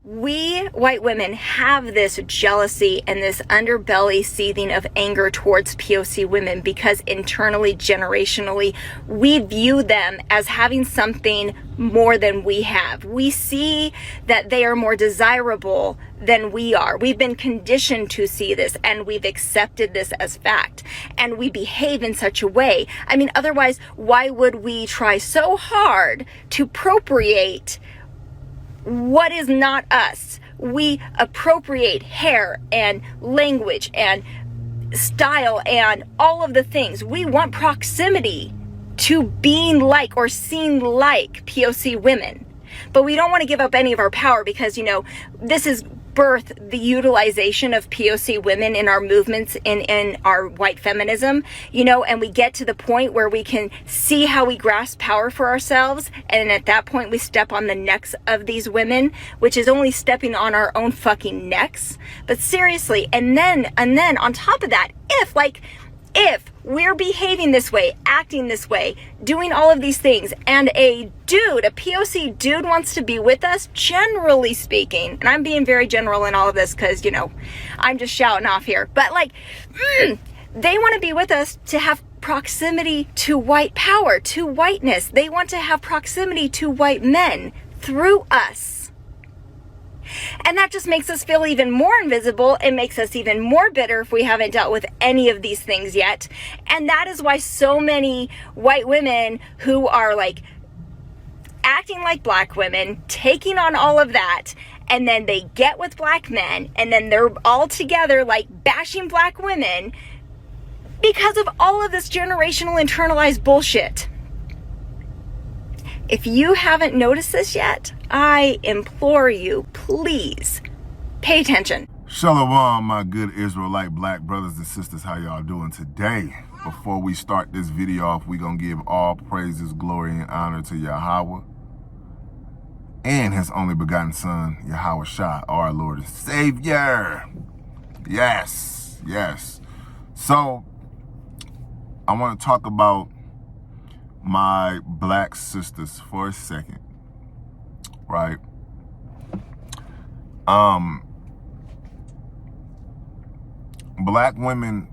we white women have this jealousy and this underbelly seething of anger towards POC women because internally, generationally, we view them as having something more than we have. We see that they are more desirable than we are. We've been conditioned to see this, and we've accepted this as fact, and we behave in such a way. I mean, otherwise, why would we try so hard to appropriate what is not us? We appropriate hair and language and style and all of the things. We want proximity to being like or seen like POC women. But we don't want to give up any of our power because, you know, this is birthed the utilization of POC women in our movements, in our white feminism, you know, and we get to the point where we can see how we grasp power for ourselves. And at that point, we step on the necks of these women, which is only stepping on our own fucking necks. But seriously, and then on top of that, if we're behaving this way, acting this way, doing all of these things, and a POC dude wants to be with us, generally speaking, and I'm being very general in all of this because, you know, I'm just shouting off here, but like, they want to be with us to have proximity to white power, to whiteness. They want to have proximity to white men through us. And that just makes us feel even more invisible. It makes us even more bitter if we haven't dealt with any of these things yet. And that is why so many white women who are like acting like black women, taking on all of that, and then they get with black men, and then they're all together like bashing black women because of all of this generational internalized bullshit. If you haven't noticed this yet, I implore you, please pay attention. Shalom, my good Israelite black brothers and sisters. How y'all doing today? Before we start this video off, we're going to give all praises, glory, and honor to Yahweh and his only begotten son, Yahawashi, our Lord and Savior. Yes, yes. So, I want to talk about my black sisters for a second, right? Black women,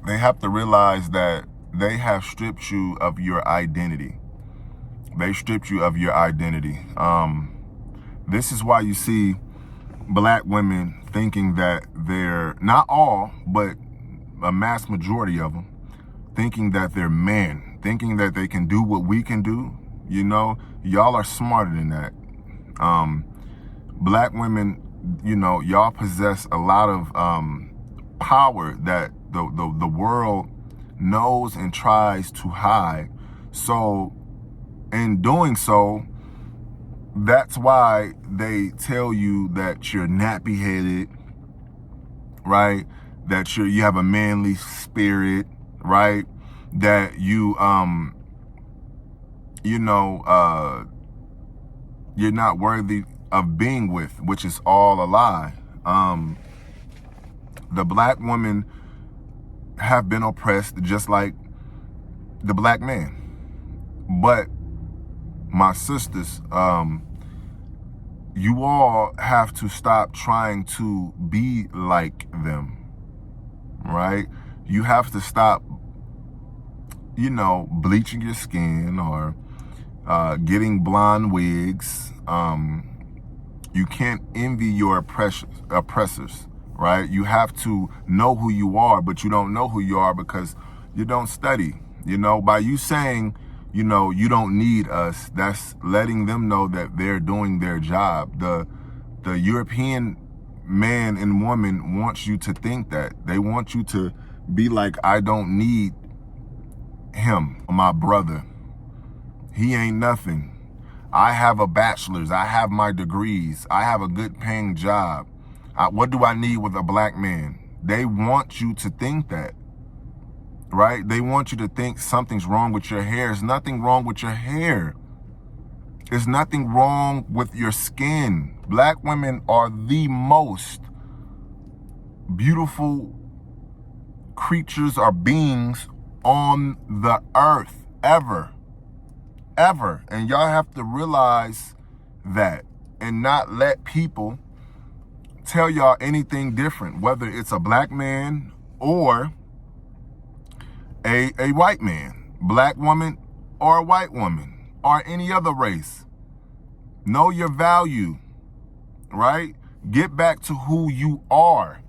they have to realize that they have stripped you of your identity. They stripped you of your identity. This is why you see black women thinking that they're, not all, but a mass majority of them, thinking that they're men, thinking that they can do what we can do. You know, y'all are smarter than that. Black women, you know, y'all possess a lot of power that the world knows and tries to hide. So in doing so, that's why they tell you that you're nappy-headed, right? That you have a manly spirit, right? That you, you're not worthy of being with, which is all a lie. The black women have been oppressed just like the black man. But my sisters, you all have to stop trying to be like them, right? You have to stop, you know, bleaching your skin or getting blonde wigs. You can't envy your oppressors, right? You have to know who you are, but you don't know who you are because you don't study. You know, by you saying, you know, you don't need us, that's letting them know that they're doing their job. The European man and woman wants you to think that. They want you to be like, I don't need him, my brother. He ain't nothing. I have a bachelor's. I have my degrees. I have a good paying job. What do I need with a black man? They want you to think that, right? They want you to think something's wrong with your hair. There's nothing wrong with your hair. There's nothing wrong with your skin. Black women are the most beautiful creatures or beings on the earth ever. And y'all have to realize that. and not let people tell y'all anything different, whether it's a black man or a white man, black woman or a white woman, or any other race. Know your value, right? Get back to who you are.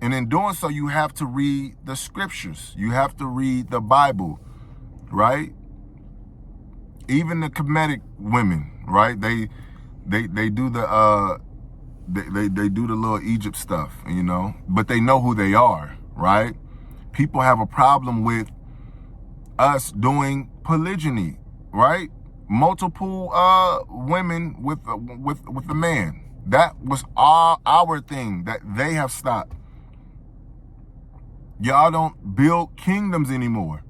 And in doing so, you have to read the scriptures. You have to read the Bible, right? Even the Kemetic women, right? They do the they do the little Egypt stuff, you know, but they know who they are, right? People have a problem with us doing polygyny, right? Multiple women with a man. That was our thing that they have stopped. Y'all don't build kingdoms anymore.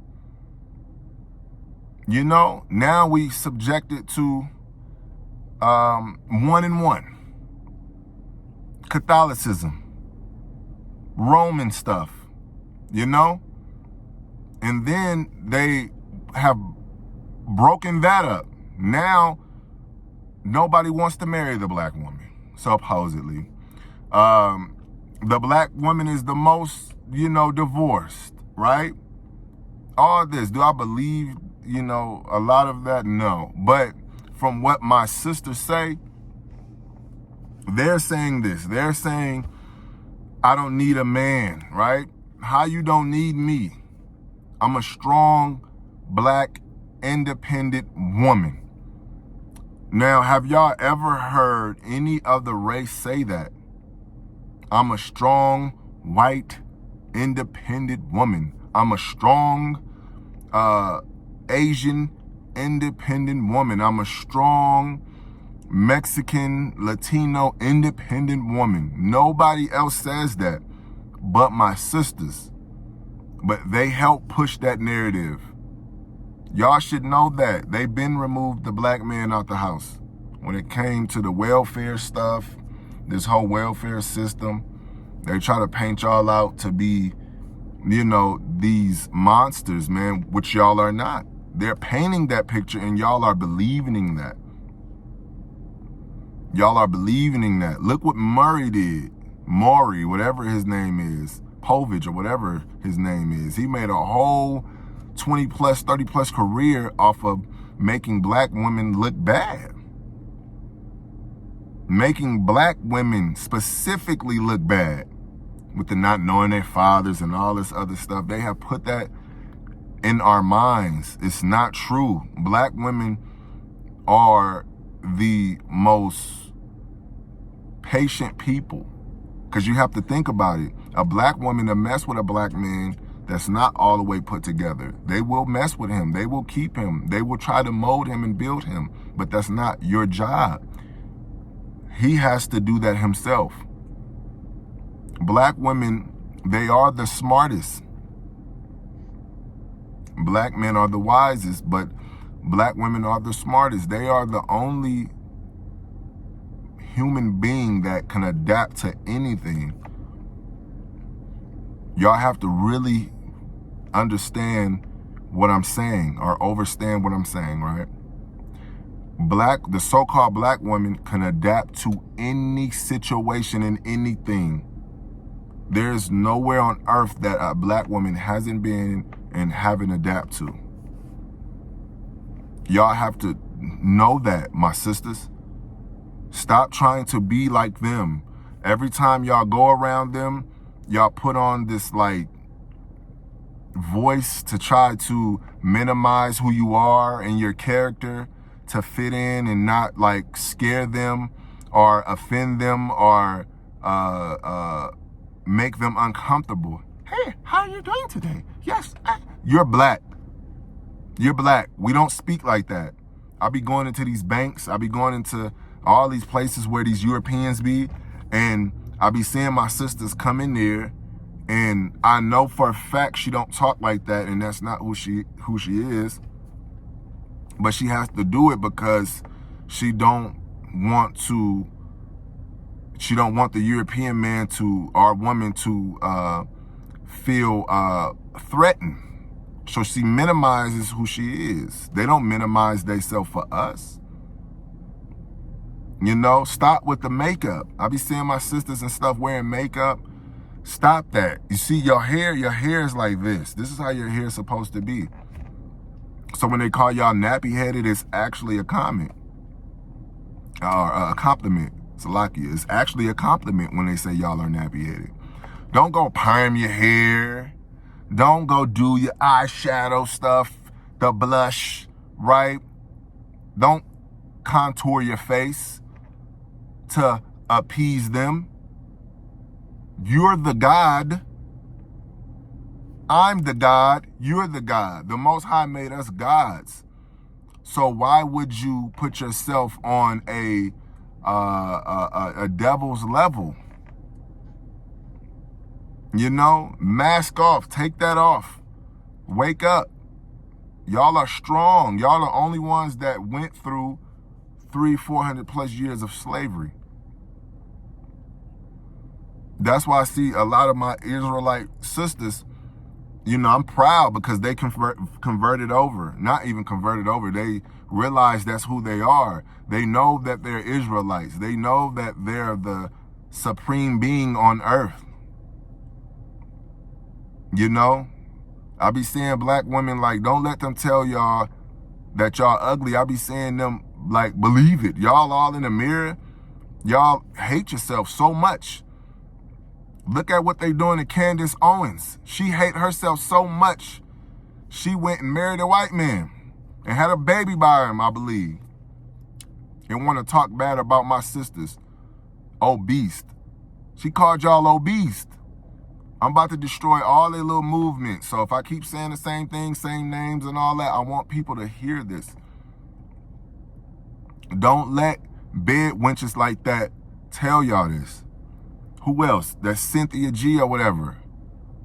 You know, now we subjected to 1-in-1. Catholicism. Roman stuff. You know? And then they have broken that up. Now, nobody wants to marry the black woman, supposedly. The black woman is the most, you know, divorced, right? All this. Do I believe, you know, a lot of that? No. But from what my sisters say, they're saying this. They're saying, I don't need a man, right? How you don't need me? I'm a strong, black, independent woman. Now, have y'all ever heard any other race say that? I'm a strong, white, independent woman. I'm a strong, Asian, independent woman. I'm a strong, Mexican, Latino, independent woman. Nobody else says that but my sisters. But they help push that narrative. Y'all should know that. They've been removed the black man out the house. When it came to the welfare stuff, this whole welfare system, they try to paint y'all out to be, you know, these monsters, man, which y'all are not. They're painting that picture and y'all are believing that. Y'all are believing that. Look what Murray did. Maury, whatever his name is, Povich or whatever his name is. He made a whole 20 plus, 30 plus career off of making black women look bad. Making black women specifically look bad with the not knowing their fathers and all this other stuff. They have put that in our minds. It's not true. Black women are the most patient people. Because you have to think about it. A black woman to mess with a black man that's not all the way put together. They will mess with him. They will keep him. They will try to mold him and build him. But that's not your job. He has to do that himself. Black women, they are the smartest. Black men are the wisest, but black women are the smartest. They are the only human being that can adapt to anything. Y'all have to really understand what I'm saying or understand what I'm saying, right? The so-called black woman can adapt to any situation and anything. There's nowhere on earth that a black woman hasn't been and haven't adapt to. Y'all have to know that, my sisters. Stop trying to be like them. Every time y'all go around them, y'all put on this like voice to try to minimize who you are and your character to fit in and not like scare them or offend them or make them uncomfortable. Hey, how are you doing today? Yes, you're black. You're black. We don't speak like that. I'll be going into these banks. I'll be going into all these places where these Europeans be, and I'll be seeing my sisters come in there, and I know for a fact she don't talk like that, and that's not who she is. But she has to do it because she don't want the European man to, or woman to feel threatened. So she minimizes who she is. They don't minimize themselves for us. You know, stop with the makeup. I be seeing my sisters and stuff wearing makeup. Stop that. You see, your hair is like this. This is how your hair is supposed to be. So when they call y'all nappy-headed, it's actually a comment. Or a compliment. Salakia. It's actually a compliment when they say y'all are nappy-headed. Don't go perm your hair. Don't go do your eyeshadow stuff, the blush, right? Don't contour your face to appease them. You're the God. I'm the God. You're the God. The Most High made us gods. So why would you put yourself on a devil's level? You know, mask off. Take that off. Wake up. Y'all are strong. Y'all are the only ones that went through 400 plus years of slavery. That's why I see a lot of my Israelite sisters, you know, I'm proud because they converted over. Not even converted over. They realize that's who they are. They know that they're Israelites. They know that they're the supreme being on earth. You know, I be seeing black women like, don't let them tell y'all that y'all ugly. I be seeing them like, believe it. Y'all all in the mirror. Y'all hate yourself so much. Look at what they doing to Candace Owens. She hate herself so much. She went and married a white man and had a baby by him, I believe. And want to talk bad about my sisters. Obese. She called y'all obese. I'm about to destroy all their little movements. So if I keep saying the same thing, same names and all that, I want people to hear this. Don't let bed wenches like that tell y'all this. Who else? That's Cynthia G or whatever.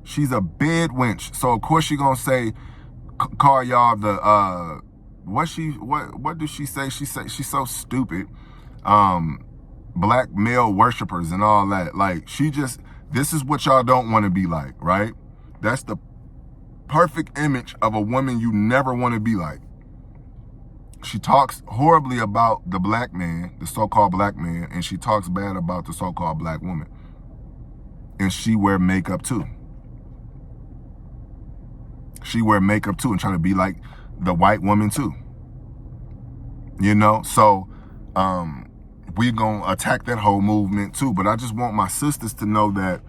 She's a bed wench. So of course she gonna say, call y'all the what does she say? She say she's so stupid. Black male worshipers and all that. Like this is what y'all don't want to be like, right? That's the perfect image of a woman you never want to be like. She talks horribly about the black man, the so-called black man, and she talks bad about the so-called black woman. And she wear makeup too. She wear makeup too and try to be like the white woman too. You know, so we're gonna attack that whole movement too. But I just want my sisters to know that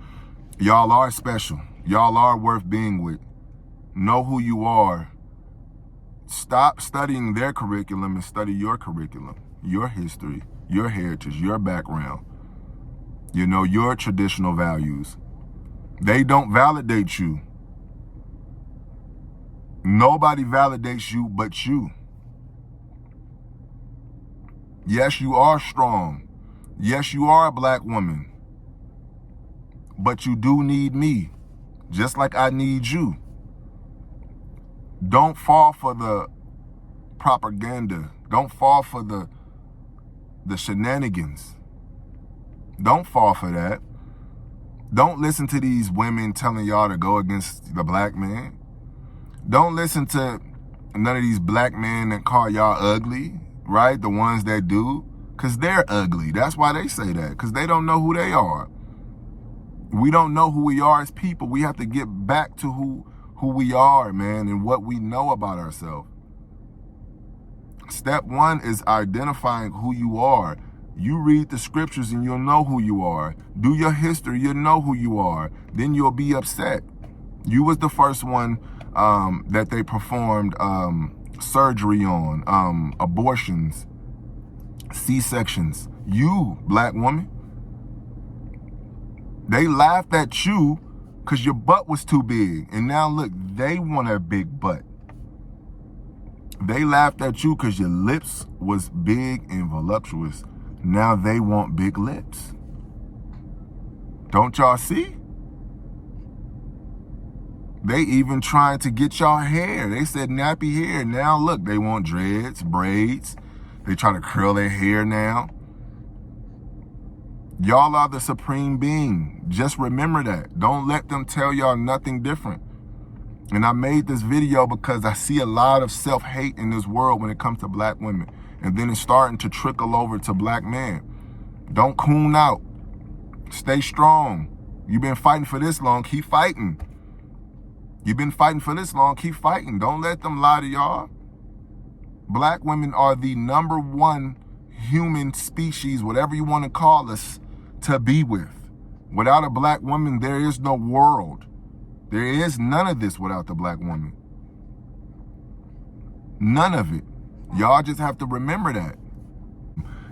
y'all are special. Y'all are worth being with. Know who you are. Stop studying their curriculum and study your curriculum, your history, your heritage, your background. You know, your traditional values. They don't validate you. Nobody validates you but you. Yes, you are strong. Yes, you are a black woman. But you do need me, just like I need you. Don't fall for the propaganda. Don't fall for the shenanigans. Don't fall for that. Don't listen to these women telling y'all to go against the black man. Don't listen to none of these black men that call y'all ugly, right? The ones that do, because they're ugly. That's why they say that, because they don't know who they are. We don't know who we are as people. We have to get back to who we are, man, and what we know about ourselves. Step one is identifying who you are. You read the scriptures and you'll know who you are. Do your history, you'll know who you are. Then you'll be upset. You was the first one that they performed surgery on, abortions, C-sections. You, black woman. They laughed at you because your butt was too big. And now look, they want a big butt. They laughed at you because your lips was big and voluptuous. Now they want big lips. Don't y'all see? They even trying to get y'all hair. They said nappy hair. Now look, they want dreads, braids. They try to curl their hair now. Y'all are the supreme being. Just remember that. Don't let them tell y'all nothing different. And I made this video because I see a lot of self-hate in this world when it comes to black women. And then it's starting to trickle over to black men. Don't coon out. Stay strong. You've been fighting for this long, keep fighting. You've been fighting for this long, keep fighting. Don't let them lie to y'all. Black women are the #1 human species, whatever you want to call us, to be with. Without a black woman, there is no world. There is none of this without the black woman. None of it. Y'all just have to remember that.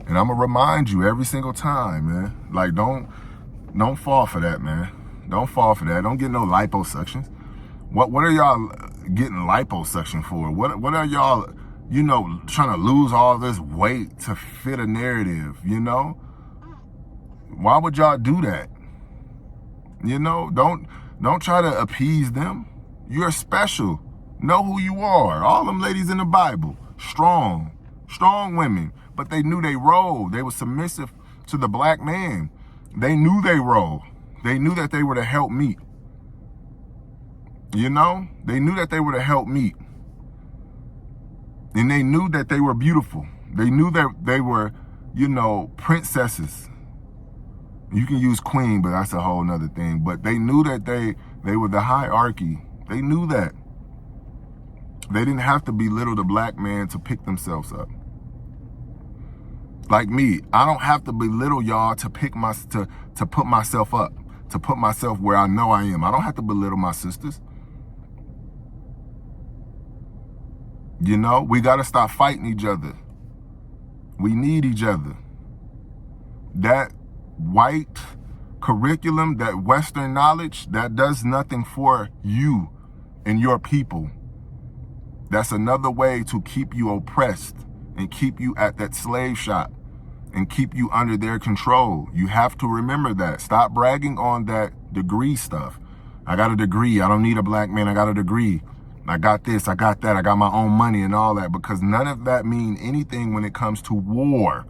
And I'm going to remind you every single time, man. Like, don't fall for that, man. Don't fall for that. Don't get no liposuctions. What are y'all getting liposuction for? What are y'all, trying to lose all this weight to fit a narrative, Why would y'all do that? Don't try to appease them. You're special. Know who you are. All them ladies in the Bible, strong women, but they knew they role. They were submissive to the black man. They knew they role. They knew that they were to help meet. They knew that they were to help meet. And they knew that they were beautiful. They knew that they were, princesses. You can use queen, but that's a whole nother thing. But they knew that they were the hierarchy. They knew that. They didn't have to belittle the black man to pick themselves up. Like me, I don't have to belittle y'all to put myself up, to put myself where I know I am. I don't have to belittle my sisters. We got to stop fighting each other. We need each other. That white curriculum, that Western knowledge, that does nothing for you and your people. That's another way to keep you oppressed and keep you at that slave shop and keep you under their control. You have to remember that. Stop bragging on that degree stuff. I got a degree. I don't need a black man. I got a degree. I got this. I got that. I got my own money and all that, because none of that mean anything when it comes to war.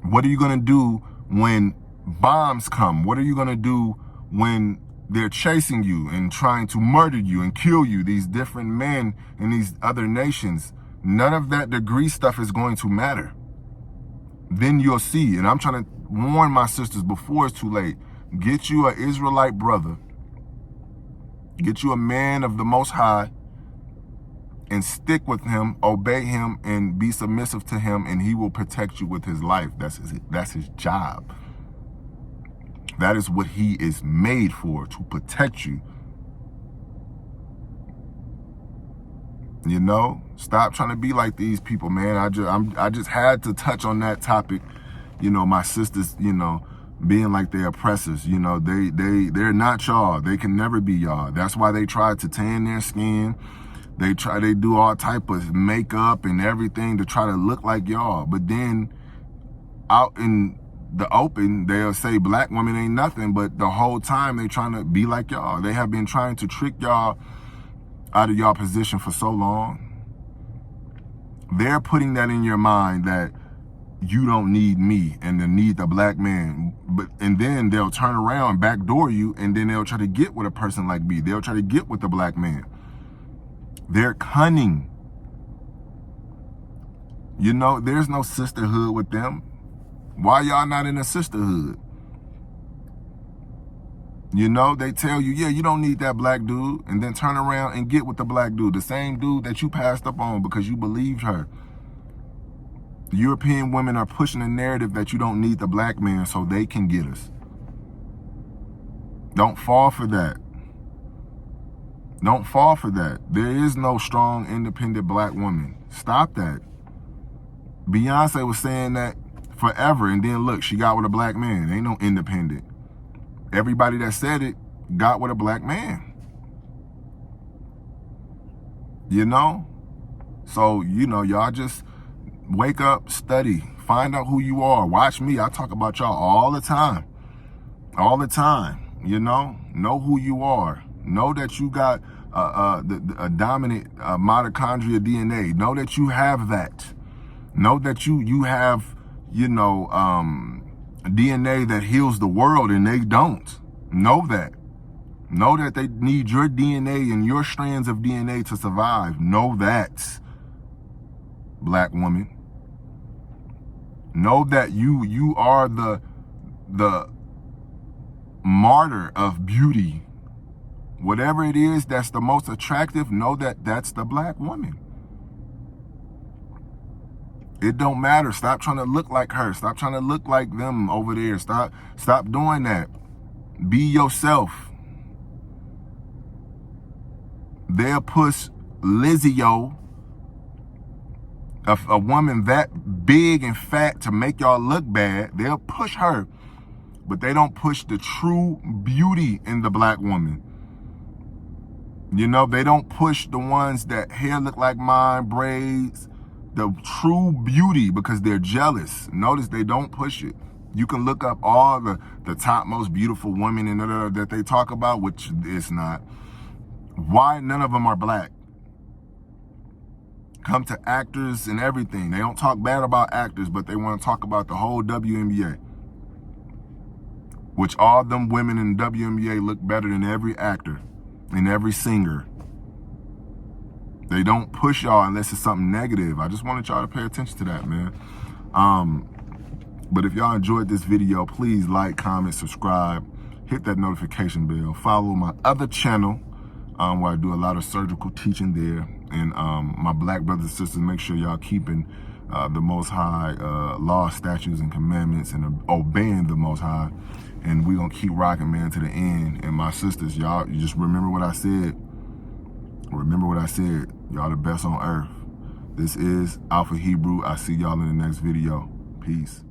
What are you going to do when bombs come? What are you going to do when they're chasing you and trying to murder you and kill you, these different men in these other nations? None of that degree stuff is going to matter. Then you'll see, and I'm trying to warn my sisters before it's too late, get you an Israelite brother, get you a man of the Most High, and stick with him, obey him, and be submissive to him, and he will protect you with his life. That's his job. That is what he is made for, to protect you. Stop trying to be like these people, man. I just had to touch on that topic. My sisters, being like their oppressors. They're not y'all. They can never be y'all. That's why they try to tan their skin. They do all type of makeup and everything to try to look like y'all. But then out in the open, they'll say black women ain't nothing, but the whole time they trying to be like y'all. They have been trying to trick y'all out of y'all position for so long. They're putting that in your mind that you don't need me and to need the black man. And then they'll turn around, backdoor you, and then they'll try to get with a person like me. They'll try to get with the black man. They're cunning. There's no sisterhood with them. Why y'all not in a sisterhood? They tell you, yeah, you don't need that black dude, and then turn around and get with the black dude, the same dude that you passed up on because you believed her. The European women are pushing a narrative that you don't need the black man so they can get us. Don't fall for that. Don't fall for that. There is no strong, independent black woman. Stop that. Beyonce was saying that forever, and then look, she got with a black man. Ain't no independent. Everybody that said it got with a black man. So, y'all just wake up, study, find out who you are. Watch me. I talk about y'all all the time. All the time. Know who you are. Know that you got a dominant mitochondria DNA. Know that you have that. Know that you have, DNA that heals the world, and they don't. Know that. Know that they need your DNA and your strands of DNA to survive. Know that. black woman. Know that you are the martyr of beauty. Whatever it is that's the most attractive, know that that's the black woman. It don't matter. Stop trying to look like her. Stop trying to look like them over there. Stop doing that. Be yourself. They'll push Lizzie-O, a woman that big and fat to make y'all look bad. They'll push her, but they don't push the true beauty in the black woman. You know, they don't push the ones that hair look like mine, braids, the true beauty, because they're jealous. Notice they don't push it. You can look up all the top most beautiful women and that they talk about, which it's not. Why none of them are black? Come to actors and everything. They don't talk bad about actors, but they want to talk about the whole WNBA. Which all them women in the WNBA look better than every actor and every singer. They don't push y'all unless it's something negative. I just wanted y'all to pay attention to that, man. But if y'all enjoyed this video, please like, comment, subscribe, hit that notification bell. Follow my other channel where I do a lot of surgical teaching there. And my black brothers and sisters, make sure y'all keeping the Most High law, statutes, and commandments, and obeying the Most High. And we're going to keep rocking, man, to the end. And my sisters, y'all, you just remember what I said. Remember what I said. Y'all the best on earth. This is Alpha Hebrew. I see y'all in the next video. Peace.